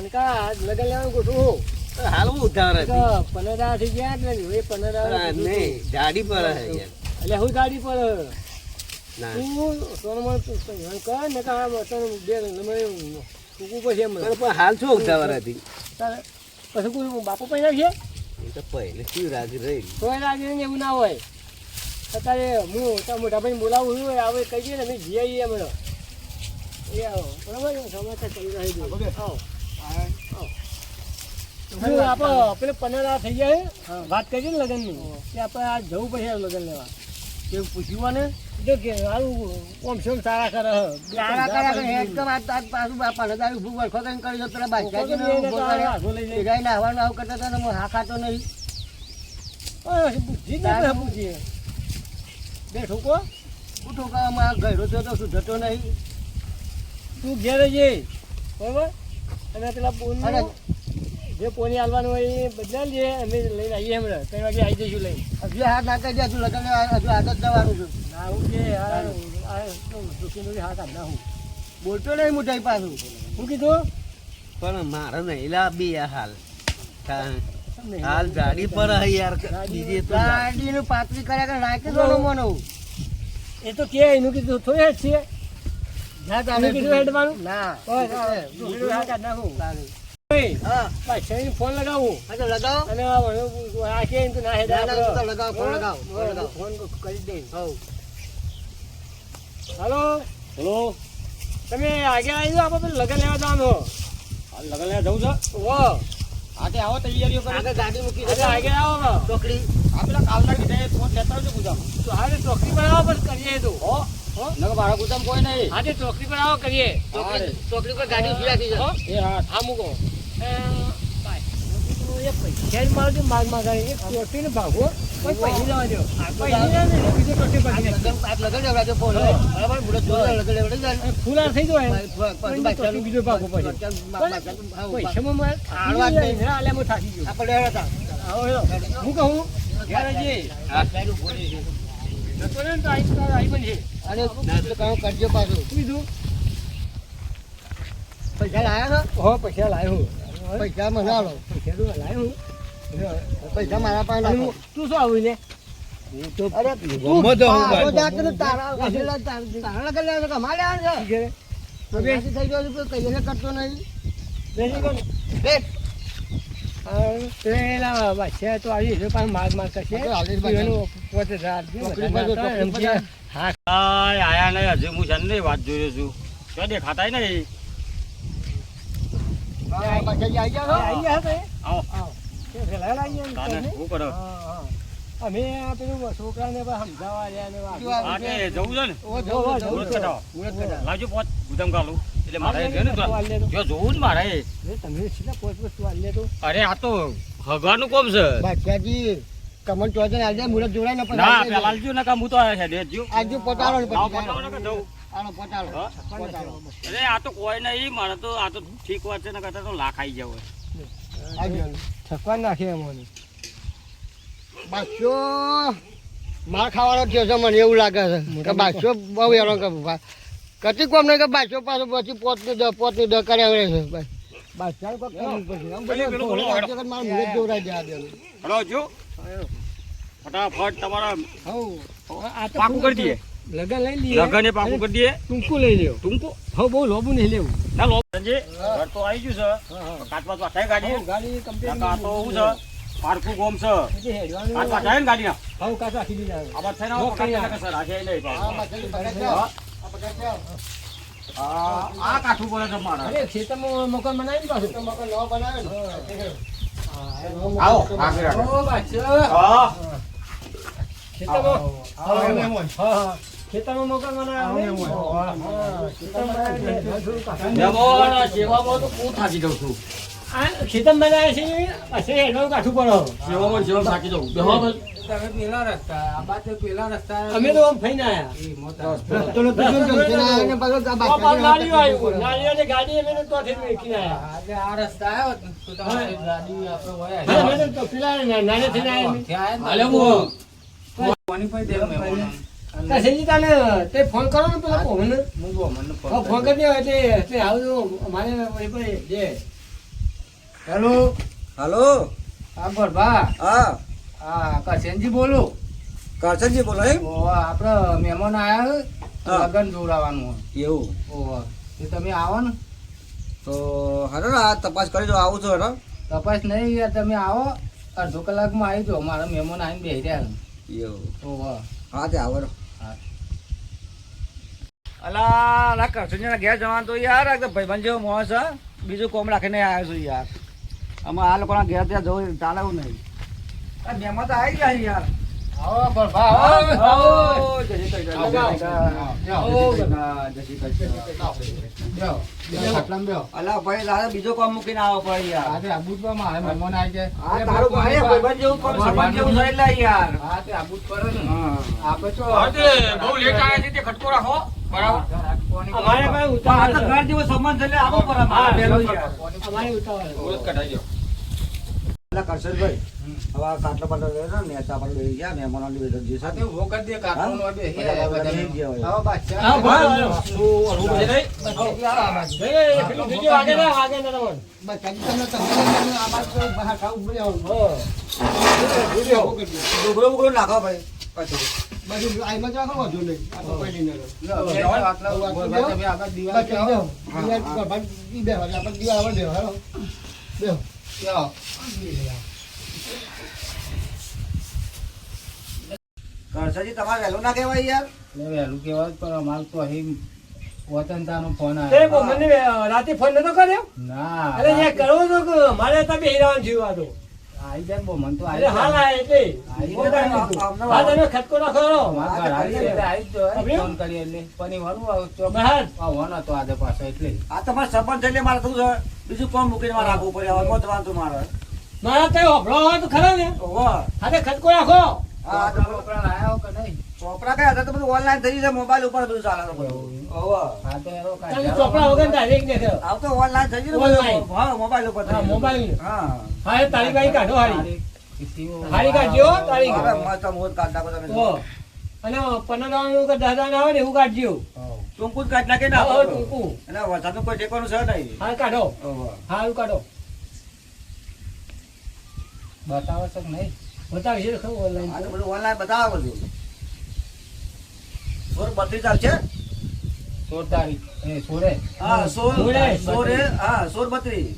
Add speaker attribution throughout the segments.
Speaker 1: કનકા લગન લેવાનું ગોઠવું
Speaker 2: હાલ હું ઉતાવળ હતી.
Speaker 1: 15 થઈ ગયા એટલે હવે 15
Speaker 2: નહીં ગાડી પર હે યાર.
Speaker 1: એટલે હું ગાડી પર
Speaker 2: ના
Speaker 1: તું સોનમણ તું કર ને કા વતન બે નંબર તું પછી એમ
Speaker 2: પણ હાલ શું ઉતાવળ હતી.
Speaker 1: તારે પછી કોઈ બાપુ પૈસા છે
Speaker 2: એ તો પહેલે શું રાજી રહી.
Speaker 1: તોય લાગે ને એવું ના હોય અત્યારે હું તારા મોટા ભાઈને બોલાવું છું આવે કહી દઈએ ને અમે જઈ આવીએ અમે એ આવો બરાબર સમાચાર કરી રહી દો આવો આપણે પેલે 15 થઈ જાય વાત કરીએ ને લગ્નની કે આપણે આ જવું પડશે લગ્ન લેવા એવું પૂછ્યું ને જો કે સારું ઓમ સોમ સારા કરે
Speaker 3: હેડ તો વાત તાર પાછું બાપા નદાર ઉભું વરખો કરીને કરી દો પેલા બાદશાહજીને ઉભો કર્યો. ભેગાઈને આવવાનું આવું કરતા હતા ને હું હા ખાતો નહીં.
Speaker 1: પૂછીએ બે ઠોકો
Speaker 3: હું ઠોકામાં ગયડો થયો તો સુધરતો નહીં.
Speaker 1: તું ઘેર જઈ બરાબર અને પેલા
Speaker 3: અરે
Speaker 1: જે પોની હાલવાનું હોય એ બદલાવી દે અમે લઈને આવીએ હમણાં 3 વાગે આવી જઈશું લઈને
Speaker 3: હજુ હાથ ના કરી દે હજુ લગ્ન હજુ હાથ જ જવાનું છું.
Speaker 1: ના હું કે હાથ ના હું
Speaker 3: બોલતો નહીં મુઠાઈ પાછું.
Speaker 1: શું કીધું
Speaker 2: પણ મારે નહીં લા બી આ હાલ હાલ ગાડી પર હે યાર. બીજે તો
Speaker 3: ગાડીનું પાતળી કર્યા કે નાખી દો મને.
Speaker 1: એ તો કે એનું કીધું થોડી હેડ છે ના તમે કીધું હેડવાનું
Speaker 3: ના
Speaker 1: શરીર ફોન લગાવું
Speaker 3: લગાવો
Speaker 1: અને આ કે તો ના હેડ
Speaker 3: લગાવો ફોન લગાવો
Speaker 1: ફોન કરી દે
Speaker 3: હવ
Speaker 1: હાલો હેલો તમે આગે આવી જાઓ આપણે લગન લેવા જવાનું લગન લેવા જવું છે ઓ આગે આવો તૈયારીઓ કરી
Speaker 3: આગળ ગાડી મૂકી
Speaker 1: આગે આવો
Speaker 3: ચોકડી
Speaker 1: આપેલા કાલના કીધે ફોન લેતા આવજો ગુજામ તો હારે ચોકડી પર આવો બસ કરીએ તો હો નગર મારા ગુજામ કોઈ નહીં આજે ચોકડી પર આવો કરીએ
Speaker 3: ચોકડી પર ગાડી ઉભી રાખી છે.
Speaker 1: એ હા મૂકો પૈસા જ મારજો માગમાં કરે એક ચોટી ને ભાગો કોઈ પૈસા લેવા દો પૈસા બીજો ચોટી ભાગી
Speaker 3: આપ લગન લેવડાવજો ફોન બરાબર મુરત જોડે લગન લેવડાવી જાય
Speaker 1: ફૂલા થઈ જાય
Speaker 3: બાદશાહ
Speaker 1: બીજો ભાગો પછી પૈસામાં મારે
Speaker 3: આડવા જ નહીં.
Speaker 1: આલે થાકી ગયો
Speaker 3: આપણે લેવડાતા
Speaker 1: આવો હું કહું ઘરે જઈએ નતો ને તો આઈ બનશે
Speaker 3: અને કામ કરજો પાછું.
Speaker 1: કીધું
Speaker 3: પૈસા લાયા
Speaker 1: હો પૈસા લાવ્યો
Speaker 3: છો પૈસા મને આલો
Speaker 1: પૈસા તો લાવ્યો
Speaker 3: પૈસા મારા પાસે નાખો.
Speaker 1: તું શું આવું ને
Speaker 3: અરે
Speaker 2: ગમો તો હું
Speaker 3: તારો
Speaker 2: બાજુ.
Speaker 3: જાતનું તારા લગન લેવાનું છે કે અમારે લેવાનું છે? તો બેસી થઈ ગયો છું, કોઈ કહીને કરતો નહીં. બેસ.
Speaker 1: પેલા બાદશાહ તો આવી છે પણ માગ કરશે
Speaker 3: આપણે હાલી જ બાદશાહ.
Speaker 1: એનું પોતે રાત
Speaker 3: ચોકડી પર
Speaker 1: હા
Speaker 4: આયા નહીં હજુ હું છે ને વાત જોઈ રહ્યો છું ક્યાં દેખાતા નહીં.
Speaker 3: હા, બાદશાહજી આવી ગયા છો?
Speaker 1: આવી ગયા હતા
Speaker 4: આવો
Speaker 1: એ પેલા આવી ગયા
Speaker 4: તાને
Speaker 1: ને?
Speaker 4: શું કરો
Speaker 1: હા, હા. અમે આ પેલું છોકરાને પણ સમજાવવા રહ્યા ને વાત.
Speaker 4: આ કે જવું છે ને
Speaker 3: ઓ, જવું, જવું,
Speaker 4: મુરત
Speaker 3: જવું.
Speaker 4: કઢાવો.
Speaker 3: મુરત કઢાવો.
Speaker 4: લાવજો પોત ગુદામ કાઢું એટલે મારે છે ને
Speaker 1: તો આલે તો.
Speaker 4: જો જોવું જ મારે
Speaker 1: એ તમે સીધા પોત તું આલે તો
Speaker 4: અરે આ તો હગવાનું કોમ છે
Speaker 3: બાદશાહજી, કમન ચોજન આવી જાય, મુરત જોડાય ને પછી
Speaker 4: ના
Speaker 3: આવી જાય.
Speaker 4: પેલા લાલજો ને કામ હું તો આયા છે દેજો
Speaker 3: આજુ પોતાડો ને
Speaker 4: લાવો
Speaker 3: પછી
Speaker 4: પોતાવો ને કે જવું.
Speaker 3: આનો પોતાડો.
Speaker 4: હા?
Speaker 3: પોતાડો.
Speaker 4: અરે આ તો કોઈ નહીં મારે તો આ તો ઠીક વાત છે ને કરતા તો લાખ આવી જાવ
Speaker 3: આવી ગયો.
Speaker 1: ઠકવા નાખે અમને
Speaker 3: બાદશાહ માર ખાવાનો થયો છે, મને એવું લાગે છે કે બાદશાહ બહુ હેરાન કરે. કતી કોમ નહીં કે બાદશાહ પાછો પછી પોતનું દ કર્યા કરે છે. બાદશાહ કોક કરવું પડશે. આમ બધું
Speaker 4: પેલું બોલો,
Speaker 3: આજે કદ મારું મુરત જોવડાવી દેવા દે.
Speaker 4: હલો જો ફટાફટ તમારા
Speaker 3: હઉ.
Speaker 1: આ તો
Speaker 4: પાકું કરી દઈએ
Speaker 1: લગન લઈ લઈએ
Speaker 4: લગને પાકું કરી દઈએ
Speaker 1: ટૂંકું લઈ લ્યો
Speaker 4: ટૂંકો
Speaker 1: હવે બહુ લોબુ નહીં લેવું
Speaker 4: ના લો સંજય ઘર તો આવી ગયું છે કાચમાં તો અઠાઈ ગાડી
Speaker 1: ગાડી કમ્પ્લીટ
Speaker 4: આ તો શું છે પારકું ગોમ છે કાચ પાછા ને ગાડી ના
Speaker 1: હવે કાચ રાખી દીધા
Speaker 4: આ બાદ થઈને આવો કાચી નાખે સર આજે નહીં
Speaker 3: હા,
Speaker 4: પાછું.
Speaker 3: બાદશાહજી ભગાઈ જાઓ. આ ભગાઈ જાઓ.
Speaker 4: આ કાઠું પડે છે મારે
Speaker 1: અરે ખેતરમાં મકાન બનાવી પાછું
Speaker 3: તો મકાન નવો બનાવ્યો ને.
Speaker 4: આવો આગળ રાખો.
Speaker 1: ઓ બાદશાહ
Speaker 4: હા
Speaker 1: ખેતરમાં
Speaker 3: આવો, મહેમાન.
Speaker 1: હા હા ખેતરમાં મકાન બનાવ્યા ને? હા, ખેતરમાં બનાવ્યા.
Speaker 4: મહેમાન, આ સેવામાં તો હું થાકી જાઉં છું
Speaker 1: આ ખેતરમાં બનાવ્યા છે પછી એડવાનું કાઠું પડો
Speaker 4: સેવામાં થાકી જાઉં બેહવા
Speaker 1: અમે તો આમ ફઈને આયા
Speaker 3: રસ્તોનો પીછો ને જમશે ના આવે ને પાછો આ બાદશાહજીને
Speaker 1: નાળીઓ આવ્યું નાળીઓની ગાડી અમે તો ત્યાંથી મૂકીને આયા હા, અમે તો પેલા નાનેથી ને આયા
Speaker 4: હાલે હું
Speaker 1: કશેજી તાને તે ફોન કરો ને પેલા કોમને ફોન કરી દો એટલે આવજો અમારે એ પણ જે
Speaker 3: હેલો
Speaker 2: હાલો
Speaker 3: હા ભરભા
Speaker 2: હા
Speaker 3: હા કરશનજી બોલું
Speaker 2: કરશનજી બોલો એમ
Speaker 3: આપણે મહેમાન આવ્યા
Speaker 2: હા.
Speaker 3: લગન જોડાવાનું
Speaker 2: એવું
Speaker 3: ઓહો તો તમે આવો ને
Speaker 2: તો હાલો ને આ તપાસ કરી દો આવું છું હેલો
Speaker 3: તપાસ નહીં યાર તમે આવો અડધો કલાકમાં આવી જાઓ મારા મહેમાન આવીને બેસી રહ્યા
Speaker 2: એવું
Speaker 3: ઓહો
Speaker 2: હા તે આવો
Speaker 4: અલા કરશનજીના ઘેર જવાનું તો યાર આ તો ભાઈબંધ જેવો માણસ છે બીજું કોમ રાખીને આવ્યો છું યાર આમાં આ લોકોના ઘેર ત્યાં જવું ચાલે એવું નહીં આ મહેમાન તો આવી ગયા છે યાર
Speaker 3: આવો ભરભા આવો
Speaker 4: આવો, જય શ્રી કૃષ્ણ.
Speaker 3: આવો, આવો.
Speaker 4: જય શ્રી કૃષ્ણ.
Speaker 3: બેહો બેહો ખાટલામાં બેહો
Speaker 4: અલા ભાઈ તારે બીજો કામ મૂકીને આવો પડે યાર
Speaker 3: આજે આબુદમાં મારે મહેમાન આવી જાય
Speaker 4: આ તારું ભાઈ ભાઈબંધ જેવું કામ સંબંધ જેવું છે એટલે યાર
Speaker 3: હા તે આબુદ પડે ને
Speaker 4: હા.
Speaker 3: આપે તો
Speaker 4: બહુ લેટ આવ્યા છે તે ખટકો રાખો બરાબર
Speaker 1: અમારે પાસે
Speaker 4: આ
Speaker 1: ઉતાવળ
Speaker 4: તો
Speaker 1: છે.
Speaker 4: ઘર જેવો સંબંધ છે એટલે આવો પડે મારે પહેલો યાર.
Speaker 1: અમારે ઉતાવળ છે.
Speaker 4: અલા કરશનભાઈ હવે આ ખાટલો પાટલો લઈ લો ને નેતા પર લઈ ગયા મહેમાનોની બેઠક જે
Speaker 3: સાથે
Speaker 4: છે
Speaker 3: ઉભો કરી દે કાટવાનું હોય બેસી
Speaker 4: બધા
Speaker 3: રહ્યા બધા.
Speaker 4: બેસી ગયા હોય.
Speaker 3: આવો બાદશાહ.
Speaker 1: હા, ભાઈ.
Speaker 3: બાદશાહજી આવો આ બાજુ.
Speaker 1: એ પેલું બીજું વાગે ના તમને.
Speaker 3: બાદશાહજી તમને તમે આ બાજુ બહાર ખાવ ઉભી આવો. ઉભો કરી દે.
Speaker 4: ડુંગળો બુગળો નાખો ભાઈ પછી
Speaker 3: બાજુ આઈમાં જ રાખો વાંધો નહીં. આ તો કોઈ નહીં નડે.
Speaker 4: લો,
Speaker 3: બે
Speaker 4: જવાન.
Speaker 3: આટલા ઉભા તમે આગળ દીવાલ બેહો. દીવાલ પર ભાઈ ઈ બેહો. એટલે આપણે દીવાલ આગળ બેહો. હાલો. બેહો. બેહો.
Speaker 4: કરશનજી તમારે વહેલું ના કહેવાય યાર
Speaker 3: એટલે વહેલું કહેવાય પણ અમારે તો અહીં વતનતાનો ફોન
Speaker 1: તે
Speaker 3: આવ્યો.
Speaker 1: મને રાતે ફોન નતો કર્યો
Speaker 3: ના
Speaker 1: અરે યાર કરવો તો કે મારે ત્યાં બે હીરાવાનું થયું આ તો.
Speaker 3: આવી જાય બહુ મન તો
Speaker 1: અરે
Speaker 3: આવી
Speaker 1: હાલ
Speaker 3: જાય.
Speaker 1: આ એટલે
Speaker 3: આવી
Speaker 1: ફોન
Speaker 3: જાય.
Speaker 1: કરી દીધું.
Speaker 4: અમને
Speaker 1: હા તમે ખટકો નાખો રો.
Speaker 3: અમારા ઘર આવી જાય એટલે આવી જ જાય.
Speaker 1: ખબર?
Speaker 3: ફોન કરીએ એટલે પણ એ વળું આવું ચોક
Speaker 1: બહાર.
Speaker 3: આવવાનો હતો આજે પાછો એટલે
Speaker 4: આ તમારે સંબંધ છે એટલે મારે શું છે બીજું કોમ મૂકીને મારે રાખવું પડે હવે મોતવાનું તું મારે
Speaker 1: મારા ત્યાં હોભળો હોય તો ખરા ને
Speaker 4: ઓહો.
Speaker 1: હા તે ખટકો નાખો.
Speaker 4: આ તો
Speaker 3: છોકરા લાયા કે નહીં?
Speaker 4: ચોપડા કયા હતા તો બધું ઓનલાઈન થઈ જાય મોબાઈલ ઉપર બધું ચાલે છે બધું ઓહો.
Speaker 3: હા તો એનો
Speaker 1: તમે
Speaker 3: કાઢ્યા.
Speaker 1: ચોપડા વગર ડાયરેક્ટ ને થયો.
Speaker 4: આવ તો ઓનલાઈન થઈ ગયું ને
Speaker 1: Online.
Speaker 4: બધું. હા મોબાઈલ ઉપર થઈ
Speaker 1: હા,
Speaker 4: ગયું.
Speaker 1: મોબાઈલ.
Speaker 4: હા
Speaker 1: હા એ તારીખ વાળી કાઢો હારી.
Speaker 3: તારીખ.
Speaker 1: હારી કાઢજો તારીખ.
Speaker 4: હવે મસ્ત મુહૂર્ત કાઢ નાખો તમે
Speaker 1: ઓ અને 15 કે 10 ના આવે ને એવું કાઢજો.
Speaker 3: હોવ.
Speaker 4: ટૂંકું જ કાઢ નાખે ને
Speaker 1: હા,
Speaker 4: આપણે તો.
Speaker 1: ટૂંકું.
Speaker 4: એટલે વરસાદનું કોઈ ઠેકાણું છે નહીં
Speaker 1: હા કાઢો.
Speaker 4: ઓહો.
Speaker 1: હા એવું કાઢો.
Speaker 3: બતાવો છો કે નહીં?
Speaker 1: બતાવી છે ખરું online
Speaker 4: આ તો
Speaker 1: તો.
Speaker 4: બધું ઓનલાઈન બતાવે બધું 16 32 ચાલશે
Speaker 3: 16 તારીખ એ 16
Speaker 4: હા 16
Speaker 1: સોળે.
Speaker 4: હા 16 32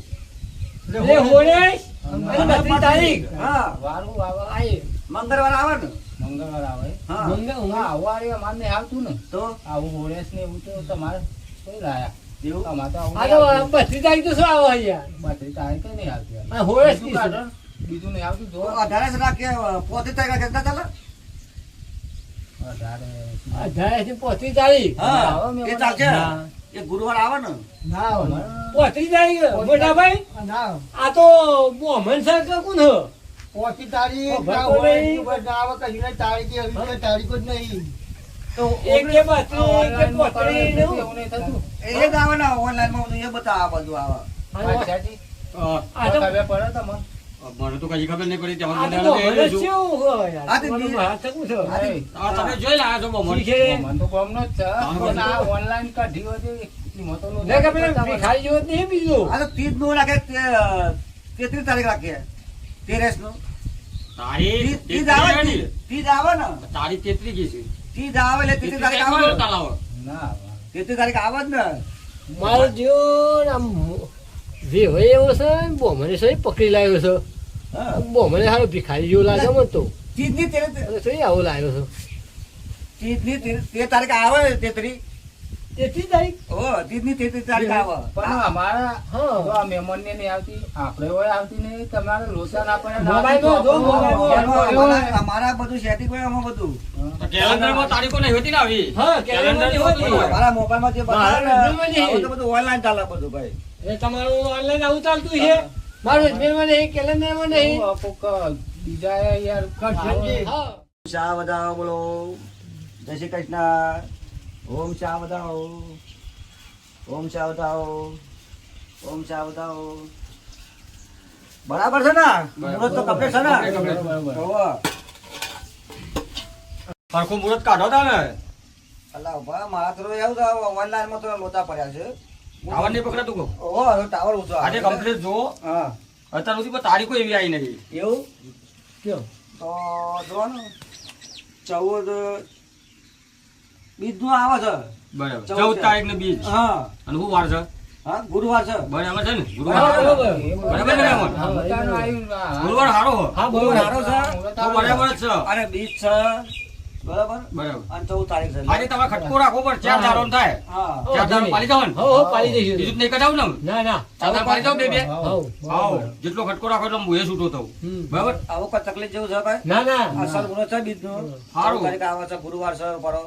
Speaker 1: એટલે હોળે અને 32 તારીખ.
Speaker 4: હા
Speaker 3: વારું આવે
Speaker 1: આય.
Speaker 4: મંગળવાર આવે ને
Speaker 3: મંગળવાર આવે
Speaker 4: હા
Speaker 1: મંગળ-
Speaker 3: હા વારે અમારે નહીં આવતું ને
Speaker 4: તો
Speaker 3: આવું હોળેસ ને એવું તો તમારે કોઈ લાયા
Speaker 4: એવું
Speaker 3: અમારે તો આવું
Speaker 1: આ
Speaker 3: નહીં
Speaker 1: તો
Speaker 3: આવતું.
Speaker 1: 32 તારીખ તો શું આવે અહીંયા?
Speaker 3: 32 તારીખે નહીં આવતી
Speaker 1: આ હોળે જ
Speaker 3: બીજું
Speaker 1: કીધું.
Speaker 3: કાઢો. બીજું નહીં આવતું જો
Speaker 4: 18 જ રાખીએ 35 તારીખ કેટલા ચાલે
Speaker 1: 18 થી 35 તારીખ.
Speaker 4: હા એ ચાલશે
Speaker 1: ના.
Speaker 4: એ ગુરુવાર આવે ને
Speaker 3: ના આવે.
Speaker 1: 35 તારીખ મોટા ભાઈ
Speaker 3: ના
Speaker 1: આ તો મોહમ્મદ સર કે કોણ હ?
Speaker 3: 35 તારીખ
Speaker 1: ઓ,
Speaker 3: ના
Speaker 1: ભરતો
Speaker 3: હોય,
Speaker 1: નહીં.
Speaker 3: ના આવે કશું નહીં. તારીખ એ હજુ કોઈ તારીખ જ નહીં
Speaker 1: તો એક કે 32 એક કે 35 ને એવું.
Speaker 3: એવું નહીં થતું.
Speaker 4: એ જ આવે ને ઓનલાઈન માં બધું એ બતાવે બધું આવે
Speaker 3: બાદશાહજી,
Speaker 1: આ તો
Speaker 3: ખબર પડે તમને?
Speaker 5: મને તો કઈ ખબર નહીં પડી
Speaker 1: આ
Speaker 5: ત્યાં
Speaker 1: તો
Speaker 5: મને
Speaker 1: મોહમ્મદ
Speaker 5: જોયું.
Speaker 1: કેવું હોય યાર?
Speaker 4: આ તો
Speaker 1: તમારું
Speaker 4: બી-
Speaker 1: હાથ શકું છે?
Speaker 3: નહીં.
Speaker 5: આ તમે જોઈ લાયા છો બહુ
Speaker 1: ઈ છે.
Speaker 3: મને તો ગમનો જ છે
Speaker 5: હા,
Speaker 3: પણ આ ઓનલાઈન કાઢી હોય તો કિંમતો નું
Speaker 1: લે કે પેલા ભિખારી જેવો જ નહીં બીજું.
Speaker 4: આ તો 30 નું રાખે 33 તારીખ રાખીએ 13 નું
Speaker 5: તારીખ
Speaker 4: 30 આવે ને 30 આવે ને
Speaker 5: તારીખ 33 કી છે
Speaker 4: 30 આવે એટલે 33 તારીખ આવે ને
Speaker 5: તાલાવ
Speaker 3: ના
Speaker 4: 33 તારીખ આવે જ ને
Speaker 1: મારો જીવન આમ જે હોય એવો છે ને બોમને સહી પકડી લાવ્યો છે.
Speaker 4: હા
Speaker 1: બોમને સારો ભિખારી જેવો લાગે મને તો.
Speaker 4: 30 ની 13
Speaker 1: અને સહી આવો લાવ્યો છે.
Speaker 4: 30 ની 13 તારીખ આવે 33
Speaker 1: 33 તારીખ.
Speaker 4: ઓ 30 ની 33 તારીખ આવે
Speaker 3: પણ અમારા
Speaker 1: હા.
Speaker 3: જો આ મહેમાન ને નહીં આવતી આપણે હોય આવતી નહીં તમારે લોચા ના પડે
Speaker 1: મોબાઈલમાં જો, મોબાઈલમાં.
Speaker 4: અમારા બધું સેટિંગ હોય આમાં બધું
Speaker 5: કેલેન્ડર માં તારીખો નહીં હોતી ને આવી
Speaker 1: હા, કેલેન્ડરમાં નહીં હોતી.
Speaker 5: કેલેન્ડર
Speaker 4: મારા મોબાઈલ માં જે બતાવે ને
Speaker 1: મારા મોબાઈલમાં નહીં.
Speaker 4: હવે તો બધું ઓનલાઈન ચાલે બધું ભાઈ
Speaker 1: એ તમારું ઓનલાઈન આવું ચાલતું છે. મારું એજમેન્ટમાં નહીં, કેલેન્ડરમાં નહીં.
Speaker 3: કોક બીજા યાર
Speaker 1: કરશનજી. હા.
Speaker 4: શા વધાવો બોલો જય શ્રી કૃષ્ણ ઓમ શા વધાવો ઓમ શા વધાવો ઓમ શા વધાવો બરાબર છે ને મુહૂર્ત તો કમ્પ્લીટ છે ને
Speaker 3: બરાબર.
Speaker 4: હોવે.
Speaker 5: સરખું મુહૂર્ત કાઢો તા ને
Speaker 4: અલા ઉભા મારા તો એવું છે ઓનલાઈન માં તો લોચા પડ્યા છે
Speaker 5: ટાવર નહીં પકડાતું કહું
Speaker 4: ઓહો હવે ટાવર ઊંચો આવે.
Speaker 5: આજે કમ્પ્લીટ જુઓ
Speaker 4: હા
Speaker 5: અત્યાર સુધી કોઈ તારીખો એવી આવી નહીં.
Speaker 4: એવું
Speaker 1: કયો?
Speaker 4: તો જો ને 14 બીજનું આવે છે.
Speaker 5: બરાબર.
Speaker 4: 14
Speaker 5: 14 તારીખને બીજ.
Speaker 4: હા
Speaker 5: અને શું વાર છે?
Speaker 4: હા ગુરુવાર છે.
Speaker 5: બરાબર છે ને?
Speaker 1: બરાબર,
Speaker 5: ગુરુવાર.
Speaker 1: બરાબર.
Speaker 5: બરાબર ને એમાં? ગુરુવાર હારો હો.
Speaker 1: હા,
Speaker 4: ગુરુવાર
Speaker 1: બરોબર.
Speaker 4: સારો છે
Speaker 5: તો બરાબર જ છે.
Speaker 4: અને બીજ છે બરાબર
Speaker 5: બરાબર.
Speaker 4: અને 14 તારીખ છે.
Speaker 5: આજે તમારે ખટકો રાખવો પડે. 4 દાડોનું થાય.
Speaker 4: હા
Speaker 5: 4 દાડો પાલી જાવ ને?
Speaker 1: હો, હો, પાડી દઈશું.
Speaker 5: બીજું તો નહીં કઢાવું ને?
Speaker 1: ના, ના.
Speaker 5: 4 દાડો પાલી જાવ બે બે?
Speaker 1: હો,
Speaker 5: આવો. જેટલો ખટકો રાખો એટલો હું એ છૂટો થઉં.
Speaker 1: હમ.
Speaker 5: બરાબર?
Speaker 4: આવું કોઈ તકલીફ જેવું છે કઈ
Speaker 1: ના, ના.
Speaker 4: અસલ ગુનો છે બીજનું
Speaker 5: સારું.
Speaker 4: 14 તારીખ આવે છે ગુરુવાર છે પડો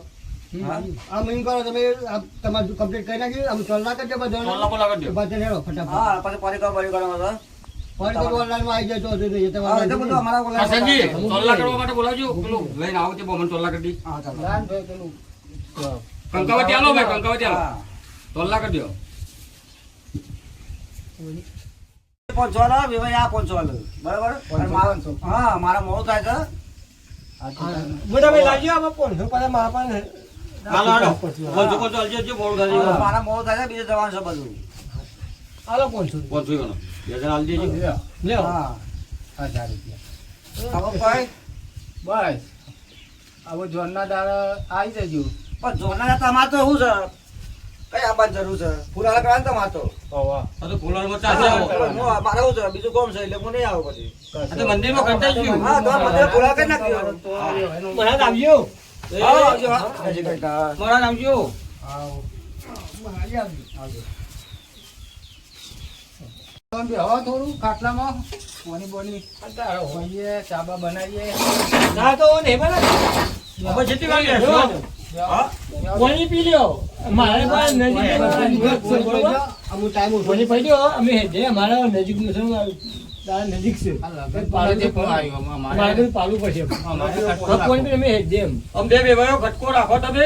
Speaker 4: હા
Speaker 3: આમ એમ કરો તમે તમારું કમ્પ્લીટ કરી નાખી આમ 4 લાખ જ બધો
Speaker 5: ચોલા બોલા કરી દો.
Speaker 3: બધે હેડો ફટાફટ
Speaker 4: હા પછી પરિકર પરિકર છે
Speaker 3: ફોન તો ઓનલાઈનમાં આવી જાય તો હતું નહીં,
Speaker 4: હા એટલે બધું અમારા
Speaker 5: હા, સંજી, ચોલા કરવા માટે બોલાવજો. પેલું લઈને આવો તે બોમન ચોલા કરી દી.
Speaker 4: હા ચાલો
Speaker 5: કંકાવટી આલો ભાઈ, કંકાવટી આલો.
Speaker 4: હા
Speaker 5: ચોલા કરી દો.
Speaker 4: પહોંચવાનો વિવાહ આ પહોંચવાનો બરાબર અને મારા- હા મારા મોડું થાય છે
Speaker 1: મોટા ભાઈ લાવજો આમાં 500 પાછા મારા પાસે.
Speaker 5: હાલો, હાલો. પહોંચો, પહોંચો, હાલજો, હાલજો, મોડું થાય છે.
Speaker 4: મારા મોડું થાય છે બીજે જવાનું છે બધું
Speaker 1: હાલો 500.
Speaker 5: પહોંચો ગણો. બે જણા હાલ દેજો.
Speaker 1: લ્યો.
Speaker 4: હા
Speaker 3: 1000 રૂપિયા
Speaker 4: હવે ભાઈ
Speaker 3: બસ હવે જોનના દાડા આવી જજો
Speaker 4: પણ જોના તમારે તો શું છે કઈ આવવાની જરૂર છે ફુલાલા કરવાનું તમારે તો
Speaker 5: આ તો ફુલારમાં ચાલશે આવો.
Speaker 4: મારે શું છે બીજું કોમ છે એટલે હું નહીં આવું પછી
Speaker 5: આ તો મંદિરમાં કરતા જ ગયું.
Speaker 4: હા તો મને ફુલાલા કરી નાખ્યો
Speaker 1: મને લાવજો.
Speaker 4: હા આવજો, હા. હજી કંઈક, હા.
Speaker 5: મારા નામ જો.
Speaker 3: થોડું ખાટલામાં બોની બોની હોઈએ ચાબા બનાવીએ
Speaker 1: ના તો નહીં બરાબર.
Speaker 5: હવે જેટલી વાર લેશો. હા?
Speaker 1: પાણી પી લ્યો. મારે પાસે નજીક છે, બરોબર?
Speaker 3: અમુક ટાઈમ
Speaker 1: પાણી પી લ્યો. અમે જે અમારા નજીકનું છે, તારા નજીક છે. મારે તો પાલું પડશે. પાણી પી અમે હેજે એમ.
Speaker 5: આમ બે બે ભાઈઓ ખટકો રાખો તમે.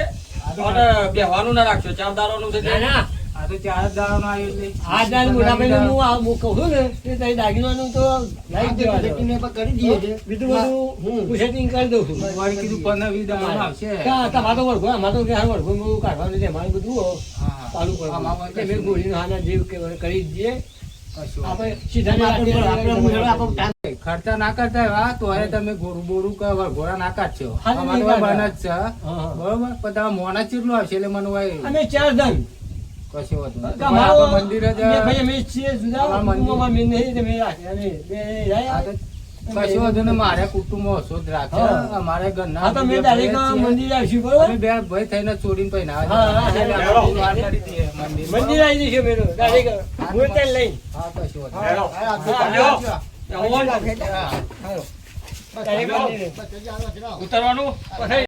Speaker 5: અને બેહવાનું ના રાખશો. 4 દાડાનું છે તે.
Speaker 1: ના, ના.
Speaker 3: આ તો 4 દાડાનો આવ્યો એટલે
Speaker 1: આ દાળ મોટા ભાઈને હું કહું છું ને તે તારી દાગીનાનું તો લાવી દેવા દો.
Speaker 3: કરી દઈએ છે
Speaker 1: બીજું બધું હું સેટિંગ કરી દઉં છું.
Speaker 3: મારે કીધું 15-20 દાડામાં આવશે
Speaker 1: તમારે તો વળગો, અમારે તો ક્યાં વળગો એવું કાઢવાનું છે. અમારે બધું ચાલુ
Speaker 3: આમાં
Speaker 1: કરવાનું. એટલે મેં ગોળીનો હાના જેવ કે કરી જ દઈએ.
Speaker 3: કશું
Speaker 1: આપણે સીધા
Speaker 3: ખર્ચા ના કરતા હોય તો હવે તમે ગોરું બોરું ઘોડા ના કાઢશો
Speaker 1: હા,
Speaker 3: અમારે
Speaker 1: નહીં
Speaker 3: બન
Speaker 1: કાઢતા.
Speaker 3: જ છે
Speaker 1: હા.
Speaker 3: બરોબર પણ તમે મોના ચેટલું આવશે એટલે મને હોય
Speaker 1: અમે 4 જણ.
Speaker 3: કશું હોતું નહીં.
Speaker 1: અમારો
Speaker 3: તમારા મંદિર જ
Speaker 1: ભાઈ અમે છીએ જુદા
Speaker 3: અમારા મંદિર.
Speaker 1: કુટુંબમાં મેં નહીં તમે રાખ્યા નહીં. બે રહ્યા.
Speaker 3: આ તો કશું હોતું નહીં. મારે કુટુંબ શુદ્ધ રાખે
Speaker 1: હા.
Speaker 3: અમારે ઘરના
Speaker 1: હા તો મેં
Speaker 3: બે
Speaker 1: ડાયરેક્ટ
Speaker 3: ભાઈ છીએ.
Speaker 1: મંદિર આવીશું
Speaker 3: અમે
Speaker 1: બરોબર.
Speaker 3: બે ભાઈ થઈને ચોરીને પૈને આવે
Speaker 1: હા, હા,
Speaker 3: એટલે
Speaker 1: હા.
Speaker 3: આપણે વાર કરી દઈએ મંદિર.
Speaker 1: મંદિર આવી જઈશું મેં ડાયરેક્ટ હું ત્યાં લઈ.
Speaker 3: હા કશું હોતું
Speaker 5: હેલો.
Speaker 3: નહીં.
Speaker 5: આવજો.
Speaker 1: ડાયરેક્ટ મંદિરે.
Speaker 5: ઉતરવાનું પછી